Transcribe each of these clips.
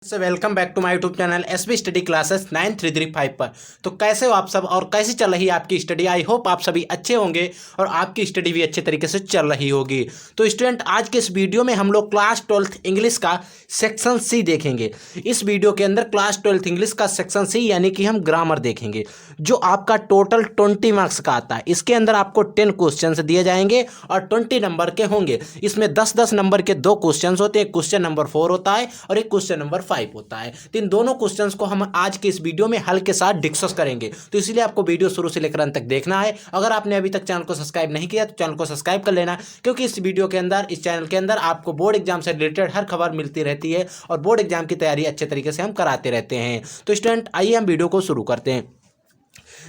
से welcome back to my YouTube channel SB study classes 9335 पर। तो कैसे हो आप सब और कैसी चल रही है आपकी स्टडी। आई होप आप सभी अच्छे होंगे और आपकी स्टडी भी अच्छे तरीके से चल रही होगी। तो स्टूडेंट, आज के इस वीडियो में हम लोग क्लास 12th इंग्लिश का सेक्शन सी देखेंगे। इस वीडियो के अंदर क्लास 12th इंग्लिश का सेक्शन सी यानी कि हम ग्रामर देखेंगे, जो आपका टोटल 20 मार्क्स का आता है। इसके अंदर आपको 10 क्वेश्चन दिए जाएंगे और 20 नंबर के होंगे। इसमें 10-10 नंबर के 2 क्वेश्चन होते हैं। क्वेश्चन नंबर 4 होता है और एक क्वेश्चन नंबर 5 होता है। तो इन दोनों क्वेश्चंस को हम आज के इस वीडियो में हल के साथ डिस्कस करेंगे। तो इसलिए आपको वीडियो शुरू से लेकर अंत तक देखना है। अगर आपने अभी तक चैनल को सब्सक्राइब नहीं किया तो चैनल को सब्सक्राइब कर लेना, क्योंकि इस वीडियो के अंदर, इस चैनल के अंदर आपको बोर्ड एग्जाम से रिलेटेड हर खबर मिलती रहती है और बोर्ड एग्जाम की तैयारी अच्छे तरीके से हम कराते रहते हैं। तो स्टूडेंट, आइए हम वीडियो को शुरू करते हैं।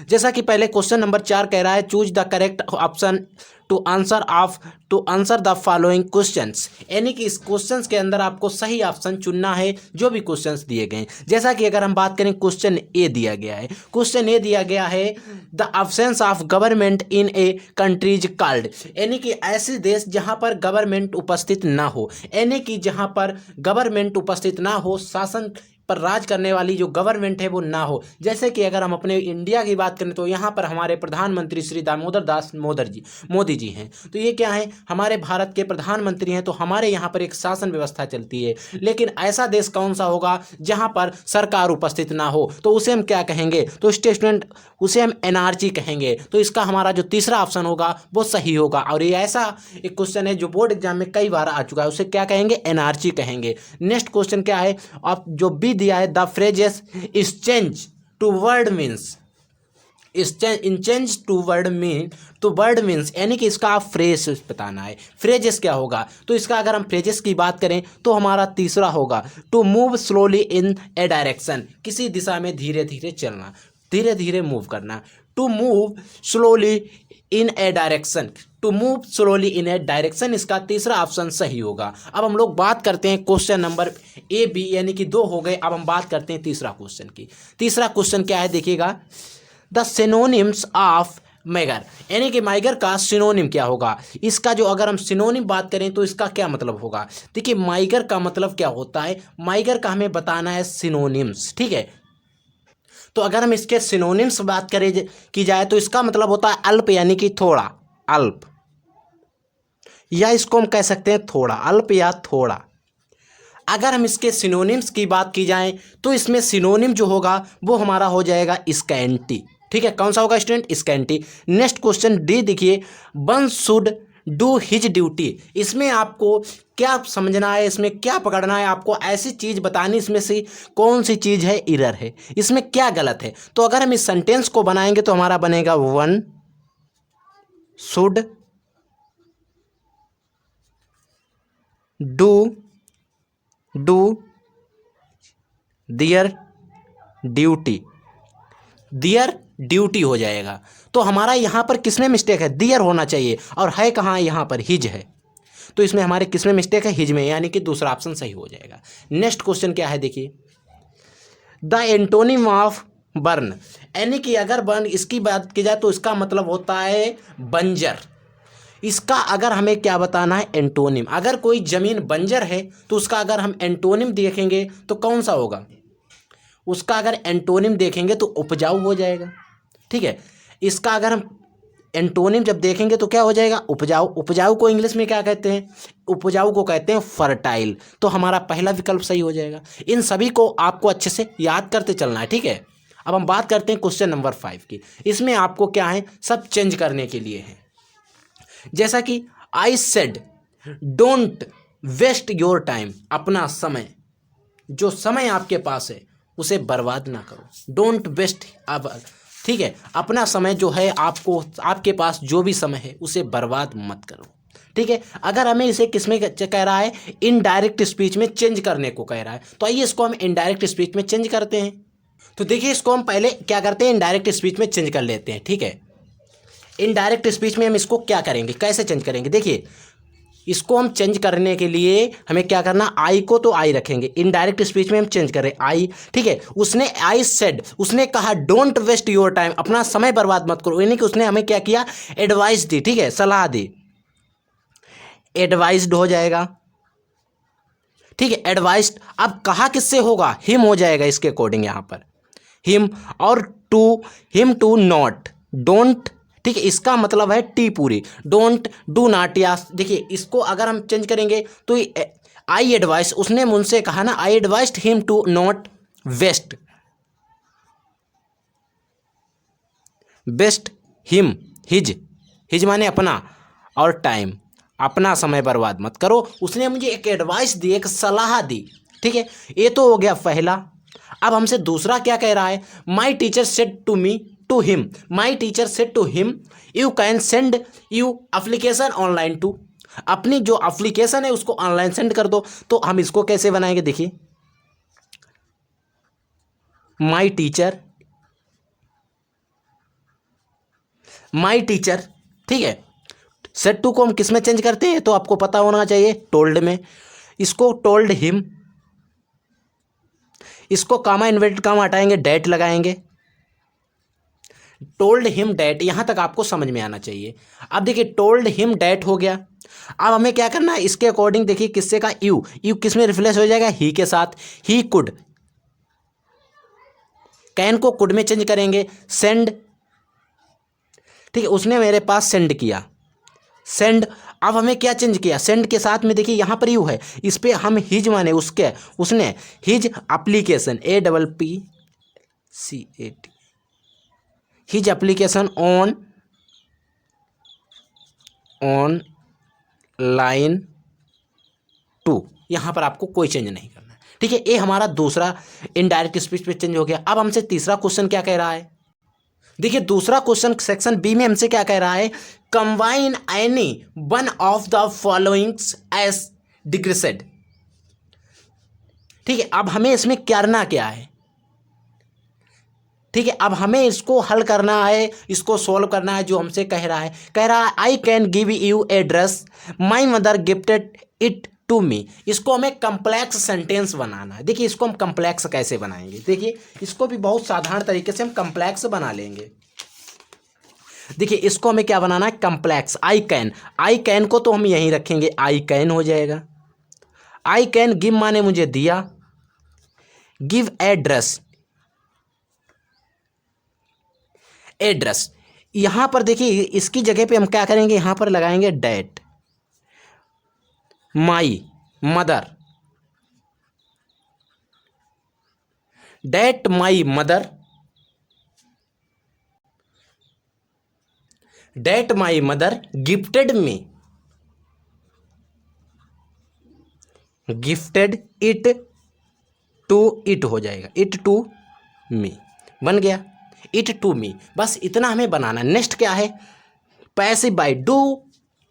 जैसा कि पहले क्वेश्चन नंबर 4 कह रहा है, choose the correct option to answer the following questions. यानी कि इस क्वेश्चंस के अंदर आपको सही ऑप्शन चुनना है जो भी क्वेश्चंस दिए गए हैं। जैसा कि अगर हम बात करें, क्वेश्चन ए दिया गया है। क्वेश्चन ए दिया गया है, the absence of government in A countries called. यानी कि ऐसे देश जहां पर गवर्नमेंट उपस्थित ना हो, यानी कि जहां पर गवर्नमेंट उपस्थित ना हो, शासन पर राज करने वाली जो गवर्नमेंट है वो ना हो। जैसे कि अगर हम अपने इंडिया की बात करें तो यहाँ पर हमारे प्रधानमंत्री श्री दामोदर दास मोदी जी हैं। तो ये क्या है, हमारे भारत के प्रधानमंत्री हैं। तो हमारे यहाँ पर एक शासन व्यवस्था चलती है। लेकिन ऐसा देश कौन सा होगा जहाँ पर सरकार उपस्थित ना हो, तो उसे हम क्या कहेंगे? तो स्टूडेंट, उसे हम एनआरची कहेंगे। तो इसका हमारा जो तीसरा ऑप्शन होगा वो सही होगा। और ये ऐसा एक क्वेश्चन है जो बोर्ड एग्जाम में कई बार आ चुका है, उसे क्या कहेंगे? एनआरची कहेंगे। नेक्स्ट क्वेश्चन क्या है, अब जो बी दिया है, the phrases is change to word means word means, यानी कि इसका आप फ्रेज बताना है। फ्रेजेस क्या होगा? तो इसका अगर हम फ्रेजेस की बात करें तो हमारा तीसरा होगा, to move slowly in a direction. किसी दिशा में धीरे धीरे चलना, धीरे धीरे मूव करना। To move slowly in a direction, to move slowly in a direction, इसका तीसरा ऑप्शन सही होगा। अब हम लोग बात करते हैं क्वेश्चन नंबर ए बी, यानी कि 2 हो गए। अब हम बात करते हैं तीसरा क्वेश्चन की। तीसरा क्वेश्चन क्या है, देखिएगा, द सिनोनिम्स ऑफ मैगर। यानी कि मैगर का सिनोनिम क्या होगा? इसका जो अगर हम सिनोनिम बात करें तो इसका क्या मतलब होगा? देखिए, मैगर का मतलब क्या होता है, मैगर का हमें बताना है सिनोनिम्स। ठीक है, तो अगर हम इसके सिनोनिम्स बात करें की जाए तो इसका मतलब होता है अल्प, यानी कि थोड़ा, अल्प, या इसको हम कह सकते हैं थोड़ा, अल्प या थोड़ा। अगर हम इसके सिनोनिम्स की बात की जाए तो इसमें सिनोनिम जो होगा वो हमारा हो जाएगा स्कैंटी। ठीक है, कौन सा होगा student? Scanty. Next question D देखिए, one should do his duty. इसमें आपको क्या समझना है, इसमें क्या पकड़ना है? आपको ऐसी चीज बतानी, इसमें से कौन सी चीज है इरर है, इसमें क्या गलत है। तो अगर हम इस सेंटेंस को बनाएंगे तो हमारा बनेगा, one should do their duty हो जाएगा। तो हमारा यहाँ पर किसमें मिस्टेक है? दियर होना चाहिए, और है कहाँ? यहाँ पर हिज है। तो इसमें हमारे किसमें मिस्टेक है? हिज में, यानी कि दूसरा ऑप्शन सही हो जाएगा। नेक्स्ट क्वेश्चन क्या है, देखिए, द एंटोनिम ऑफ बर्न। यानी कि अगर बर्न इसकी बात की जाए तो इसका मतलब होता है बंजर। इसका अगर हमें क्या बताना है? एंटोनिम। अगर कोई जमीन बंजर है तो उसका अगर हम एंटोनिम देखेंगे तो कौन सा होगा? उसका अगर एंटोनिम देखेंगे तो उपजाऊ हो जाएगा। ठीक है, इसका अगर हम एंटोनिम जब देखेंगे तो क्या हो जाएगा? उपजाऊ। उपजाऊ को इंग्लिश में क्या कहते हैं? उपजाऊ को कहते हैं फर्टाइल। तो हमारा पहला विकल्प सही हो जाएगा। इन सभी को आपको अच्छे से याद करते चलना है। ठीक है, अब हम बात करते हैं क्वेश्चन नंबर 5 की। इसमें आपको क्या है, सब चेंज करने के लिए है। जैसा कि I said don't waste your time, अपना समय, जो समय आपके पास है उसे बर्बाद ना करो। डोंट वेस्ट, अब ठीक है, अपना समय जो है, आपको आपके पास जो भी समय है उसे बर्बाद मत करो। ठीक है, अगर हमें इसे किसमें कह रहा है? इनडायरेक्ट स्पीच में चेंज करने को कह रहा है। तो आइए इसको हम इनडायरेक्ट स्पीच में चेंज करते हैं। तो देखिए, इसको हम पहले क्या करते हैं, इनडायरेक्ट स्पीच में चेंज कर लेते हैं। ठीक है, इनडायरेक्ट स्पीच में हम इसको क्या करेंगे, कैसे चेंज करेंगे? देखिए, इसको हम चेंज करने के लिए हमें क्या करना, आई को तो आई रखेंगे, इनडायरेक्ट स्पीच में हम चेंज करें आई। ठीक है, उसने आई सेड, उसने कहा डोंट वेस्ट योर टाइम, अपना समय बर्बाद मत करो। यानी कि उसने हमें क्या किया? एडवाइस दी। ठीक है, सलाह दी, एडवाइस्ड हो जाएगा। ठीक है, एडवाइस्ड अब कहा किससे होगा, हिम हो जाएगा इसके अकॉर्डिंग यहाँ पर, हिम। और हिम टू नॉट डोंट, ठीक है, इसका मतलब है टी पूरी, डोंट डू नॉट, या देखिए इसको अगर हम चेंज करेंगे तो आई एडवाइस, उसने मुझसे कहा ना, I advised him to not waste him his माने अपना, और टाइम, अपना समय बर्बाद मत करो। उसने मुझे एक एडवाइस दी, एक सलाह दी, ठीक है, ये तो हो गया पहला। अब हमसे दूसरा क्या कह रहा है, my teacher said to me to him, my teacher said to him you can send you application online to, अपनी जो एप्लीकेशन है उसको ऑनलाइन सेंड कर दो। तो हम इसको कैसे बनाएंगे, देखिए माई टीचर, ठीक है, सेट टू को हम किस में चेंज करते हैं तो आपको पता होना चाहिए, टोल्ड में। इसको टोल्ड हिम, इसको कामा इन्वर्टेड कामा हटाएंगे, डेट लगाएंगे, टोल्ड हिम डेट, यहां तक आपको समझ में आना चाहिए। अब देखिए टोल्ड हिम डेट हो गया। अब हमें क्या करना है, इसके अकॉर्डिंग देखिए किससे का, यू किस में रिप्लेस हो जाएगा, ही के साथ, ही कुड, कैन को कुड में चेंज करेंगे, सेंड, ठीक है, उसने मेरे पास सेंड किया, सेंड। अब हमें क्या चेंज किया, सेंड के साथ में देखिए यहाँ पर यू है, इस पे हम हिज माने उसने his application, APPCAT, his application online to, यहाँ पर आपको कोई चेंज नहीं करना है, ठीक है। ये हमारा दूसरा इनडायरेक्ट स्पीच पे चेंज हो गया। अब हमसे तीसरा क्वेश्चन क्या कह रहा है, देखिए दूसरा क्वेश्चन सेक्शन बी में हमसे क्या कह रहा है, combine any one of the followings as decreased, ठीक है। अब हमें इसमें करना क्या है, ठीक है, अब हमें इसको हल करना है, इसको सॉल्व करना है। जो हमसे कह रहा है I can give you a dress, my mother gifted it to me, इसको हमें कंप्लेक्स सेंटेंस बनाना है। देखिए इसको हम कंप्लेक्स कैसे बनाएंगे, देखिए इसको भी बहुत साधारण तरीके से हम कंप्लेक्स बना लेंगे। देखिए इसको हमें क्या बनाना है, कंप्लेक्स। आई कैन को तो हम यहीं रखेंगे, आई कैन हो जाएगा। आई कैन गिव माने मुझे दिया, गिव एड्रेस, एड्रेस, यहां पर देखिए इसकी जगह पे हम क्या करेंगे, यहां पर लगाएंगे that, my mother, that my mother, that my mother gifted me, gifted it to, it हो जाएगा, इट टू मी, बन गया इट टू मी। बस इतना हमें बनाना। नेक्स्ट क्या है, passive by, do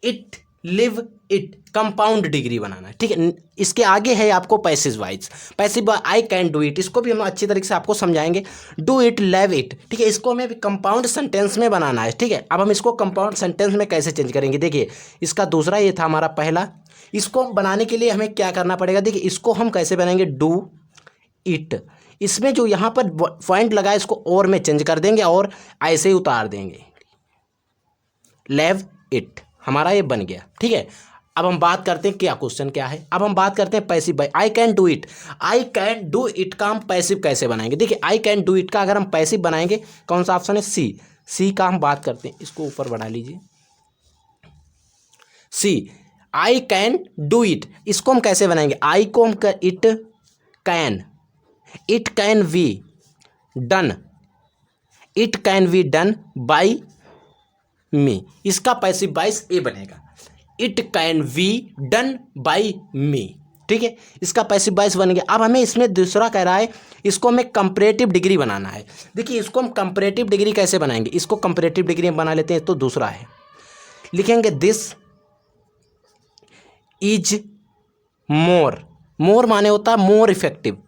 it, leave it, compound degree बनाना है, ठीक है। इसके आगे है आपको passive wise, passive by I can do it, इसको भी हम अच्छी तरीके से आपको समझाएंगे, डू इट, लिव इट, ठीक है। इसको हमें भी कंपाउंड सेंटेंस में बनाना है, ठीक है। अब हम इसको कंपाउंड सेंटेंस में कैसे चेंज करेंगे, देखिए इसका दूसरा ये था हमारा पहला। इसको बनाने के लिए हमें क्या करना पड़ेगा, देखिए इसको हम कैसे बनाएंगे, डू इट, इसमें जो यहाँ पर पॉइंट लगा है इसको और में चेंज कर देंगे और ऐसे ही उतार देंगे, लिव इट, हमारा ये बन गया, ठीक है। अब हम बात करते हैं क्या क्वेश्चन क्या है, अब हम बात करते हैं passive by, I can do it, I can do it का हम पैसिव कैसे बनाएंगे, देखिए आई कैन डू इट का अगर हम पैसिव बनाएंगे कौन सा ऑप्शन है, सी का हम बात करते हैं, इसको ऊपर बढ़ा लीजिए, see, I can do it, इसको हम कैसे बनाएंगे, आई को हम it can be done, it can be done by me, इसका पैसिव वॉइस ए बनेगा, it can be done by me, ठीक है। इसका पैसिव वॉइस बन गया। अब हमें इसमें दूसरा कह रहा है, इसको हमें कंपैरेटिव डिग्री बनाना है। देखिए इसको हम कंपैरेटिव डिग्री कैसे बनाएंगे, इसको कंपैरेटिव डिग्री हम बना लेते हैं, तो दूसरा है, लिखेंगे दिस इज मोर, मोर माने होता है more effective,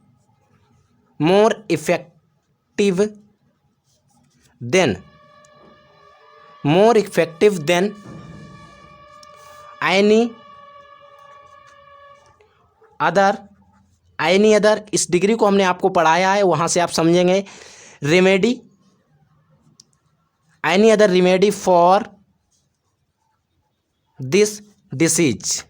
more effective than, more effective than any other, इस डिग्री को हमने आपको पढ़ाया है, वहाँ से आप समझेंगे। Remedy, any other remedy for this disease,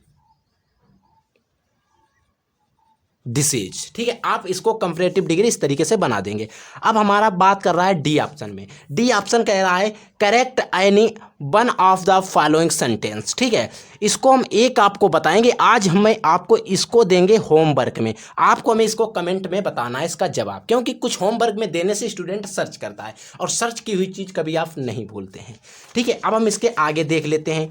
disease. ठीक है, आप इसको कंपैरेटिव डिग्री इस तरीके से बना देंगे। अब हमारा बात कर रहा है डी ऑप्शन में। डी ऑप्शन कह रहा है correct any one of the following sentence. ठीक है, इसको हम एक आपको बताएंगे, आज हमें आपको इसको देंगे होमवर्क में, आपको हमें इसको कमेंट में बताना है इसका जवाब, क्योंकि कुछ होमवर्क में देने से स्टूडेंट सर्च करता है और सर्च की हुई चीज़ कभी आप नहीं भूलते हैं। ठीक है, अब हम इसके आगे देख लेते हैं।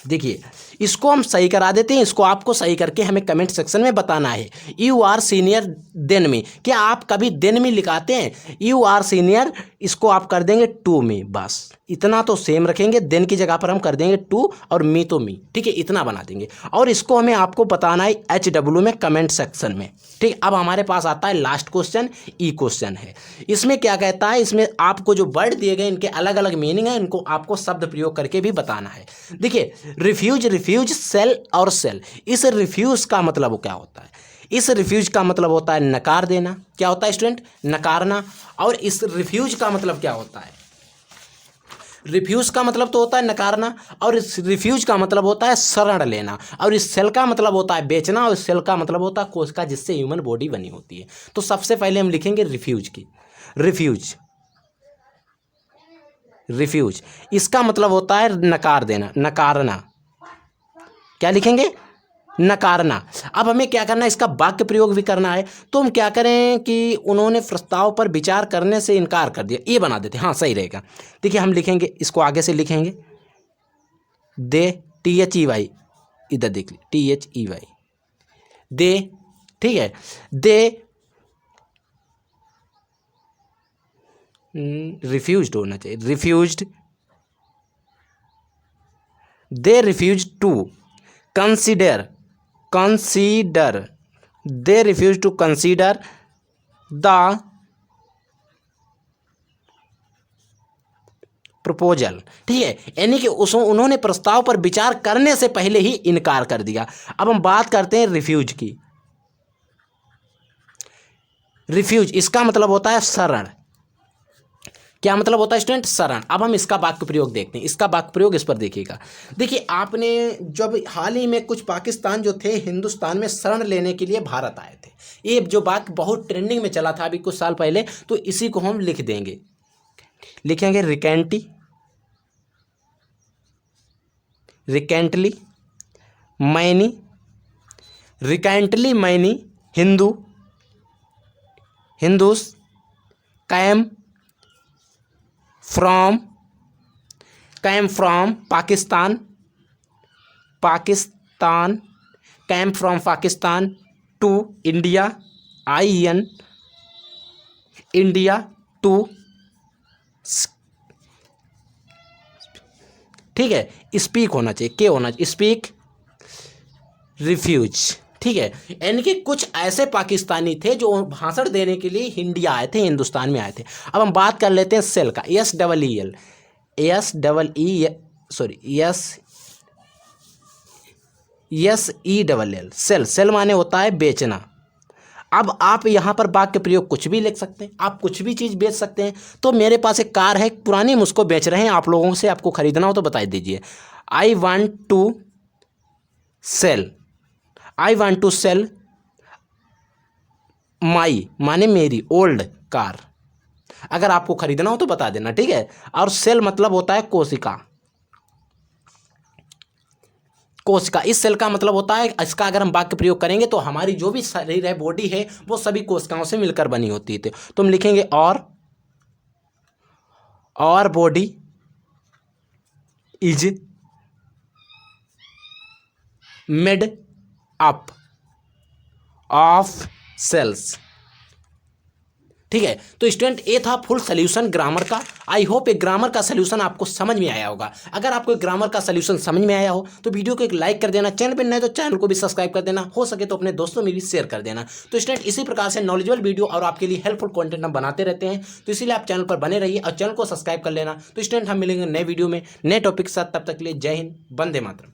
देखिए, इसको हम सही करा देते हैं, इसको आपको सही करके हमें कमेंट सेक्शन में बताना है। You are senior than me, क्या आप कभी देन मी लिखाते हैं? यू आर सीनियर, इसको आप कर देंगे टू मी, बस इतना तो सेम रखेंगे, देन की जगह पर हम कर देंगे टू और मी तो मी। ठीक है, इतना बना देंगे और इसको हमें आपको बताना है HW में कमेंट सेक्शन में। ठीक, अब हमारे पास आता है लास्ट क्वेश्चन, ई क्वेश्चन है। इसमें क्या कहता है, इसमें आपको जो वर्ड दिए गए इनके अलग अलग मीनिंग है, इनको आपको शब्द प्रयोग करके भी बताना है। देखिए, रिफ्यूज, रिफ्यूज, सेल और सेल, इस रिफ्यूज का मतलब क्या होता है? इस रिफ्यूज का मतलब होता है नकार देना। क्या होता है स्टूडेंट? नकारना। और इस रिफ्यूज का मतलब क्या होता है? रिफ्यूज का मतलब तो होता है नकारना, और इस रिफ्यूज का मतलब होता है शरण लेना, और इस सेल का मतलब होता है बेचना, और इस सेल का मतलब होता है कोशिका जिससे ह्यूमन बॉडी बनी होती है। तो सबसे पहले हम लिखेंगे रिफ्यूज की। रिफ्यूज, रिफ्यूज इसका मतलब होता है नकार देना, नकारना। क्या लिखेंगे? नकारना। अब हमें क्या करना है, इसका वाक्य प्रयोग भी करना है। तो हम क्या करें कि उन्होंने प्रस्ताव पर विचार करने से इनकार कर दिया, ये बना देते, हाँ सही रहेगा। देखिए, हम लिखेंगे, इसको आगे से लिखेंगे, दे, THEY, इधर देख ली, THEY, दे। ठीक है, दे रिफ्यूज्ड होना चाहिए, refused, they refuse to consider, consider, they refuse to consider the proposal. ठीक है, यानी कि उन्होंने प्रस्ताव पर विचार करने से पहले ही इनकार कर दिया। अब हम बात करते हैं रिफ्यूज की। रिफ्यूज इसका मतलब होता है शरण। क्या मतलब होता है स्टूडेंट? शरण। अब हम इसका वाक्य प्रयोग देखते हैं, इसका वाक्य प्रयोग इस पर देखिएगा। देखिए, आपने जब हाल ही में कुछ पाकिस्तान जो थे हिंदुस्तान में शरण लेने के लिए भारत आए थे, ये जो वाक्य बहुत ट्रेंडिंग में चला था अभी कुछ साल पहले, तो इसी को हम लिख देंगे, लिखेंगे recently, recently many, recently many Hindu, Hindus came from, came from Pakistan, Pakistan, came from Pakistan to India, IN India to. ठीक है, स्पीक होना चाहिए, के होना चाहिए, स्पीक रिफ्यूज। ठीक है, यानी कि कुछ ऐसे पाकिस्तानी थे जो भाषण देने के लिए इंडिया आए थे, हिंदुस्तान में आए थे। अब हम बात कर लेते हैं सेल का, SEEL, SELL, सेल, सेल माने होता है बेचना। अब आप यहाँ पर वाक्य प्रयोग कुछ भी लिख सकते हैं, आप कुछ भी चीज़ बेच सकते हैं। तो मेरे पास एक कार है पुरानी, हम उसको बेच रहे हैं, आप लोगों से आपको खरीदना हो तो बता दीजिए। I want to sell, I want to sell माई माने मेरी ओल्ड कार। अगर आपको खरीदना हो तो बता देना, ठीक है। और सेल मतलब होता है कोशिका, कोशिका, इस सेल का मतलब होता है, इसका अगर हम वाक्य प्रयोग करेंगे तो हमारी जो भी शरीर है, बॉडी है, वो सभी कोशिकाओं से मिलकर बनी होती थी। तो हम लिखेंगे और body is made up of cells. ठीक है, तो स्टूडेंट ये था फुल सोल्यूशन ग्रामर का। आई होप एक ग्रामर का सोल्यूशन आपको समझ में आया होगा। अगर आपको ग्रामर का सोल्यूशन समझ में आया हो तो वीडियो को एक लाइक कर देना, चैनल पर नए तो चैनल को भी सब्सक्राइब कर देना, हो सके तो अपने दोस्तों में भी शेयर कर देना। तो स्टूडेंट इसी प्रकार से नॉलेजेबल वीडियो और आपके लिए हेल्पफुल कंटेंट हम बनाते रहते हैं, तो इसीलिए आप चैनल पर बने रहिए और चैनल को सब्सक्राइब कर लेना। तो स्टूडेंट हम मिलेंगे नए वीडियो में नए टॉपिक के साथ, तब तक के लिए जय हिंद, वंदे मातरम।